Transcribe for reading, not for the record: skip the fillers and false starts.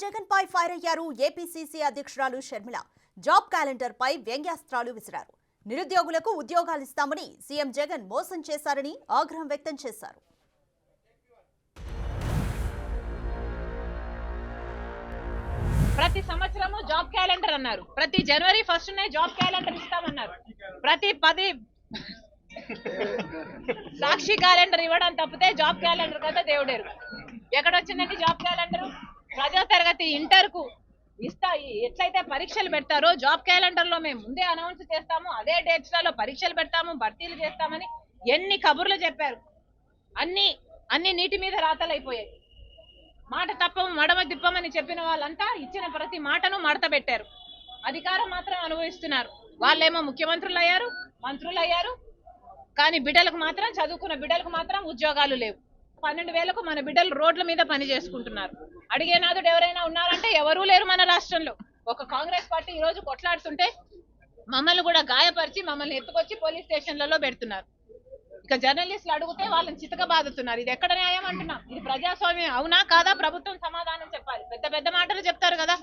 జగన్ పై fire అయ్యారు APCC అధ్యక్షురాలు Sharmila. Job calendar పై వ్యంగ్యాస్త్రాలు విసిరారు. నిరుద్యోగులకు ఉద్యోగాలు ఇస్తామని సీఎం జగన్ మోసం చేశారని ఆగ్రహం వ్యక్తం చేశారు. ప్రతి సంవత్సరము జాబ్ క్యాలెండర్ అన్నారు. ప్రతి జనవరి 1st జాబ్ క్యాలెండర్ ఇస్తామన్నారు. ప్రతి 10 సాక్షి క్యాలెండర్ ఇవ్వడం తప్పితే జాబ్ క్యాలెండర్ కదా దేవుడేరు. ఎక్కడొచ్చిందండి జాబ్ క్యాలెండర్? ప్రజా తరగతి ఇంటర్ కు ఎట్లయితే పరీక్షలు పెడతారో జాబ్ క్యాలెండర్ లో మేము ముందే అనౌన్స్ చేస్తాము, అదే డేట్స్ లలో పరీక్షలు పెడతాము, భర్తీలు చేస్తామని ఎన్ని కబుర్లు చెప్పారు. అన్ని నీటి మీద రాతలైపోయాయి. మాట తప్పము మడమ దిప్పమని చెప్పిన వాళ్ళంతా ఇచ్చిన ప్రతి మాటను మడత పెట్టారు. అధికారం మాత్రం అనుభవిస్తున్నారు. వాళ్ళేమో ముఖ్యమంత్రులు అయ్యారు, మంత్రులు అయ్యారు, కానీ బిడ్డలకు మాత్రం, చదువుకున్న బిడ్డలకు మాత్రం ఉద్యోగాలు లేవు. 12,000కు మన బిడ్డలు రోడ్ల మీద పని చేసుకుంటున్నారు. అడిగేనాదుడు ఎవరైనా ఉన్నారంటే ఎవరూ లేరు మన రాష్ట్రంలో. ఒక కాంగ్రెస్ పార్టీ ఈ రోజు కొట్లాడుతుంటే మమ్మల్ని కూడా గాయపరిచి మమ్మల్ని ఎత్తుకొచ్చి పోలీస్ స్టేషన్లలో పెడుతున్నారు. ఇక జర్నలిస్టులు అడిగితే వాళ్ళని చితక బాదుతున్నారు. ఇది ఎక్కడ న్యాయం అంటున్నాం? ఇది ప్రజాస్వామ్యం అవునా కాదా? ప్రభుత్వం సమాధానం చెప్పాలి. పెద్ద పెద్ద మాటలు చెప్తారు కదా.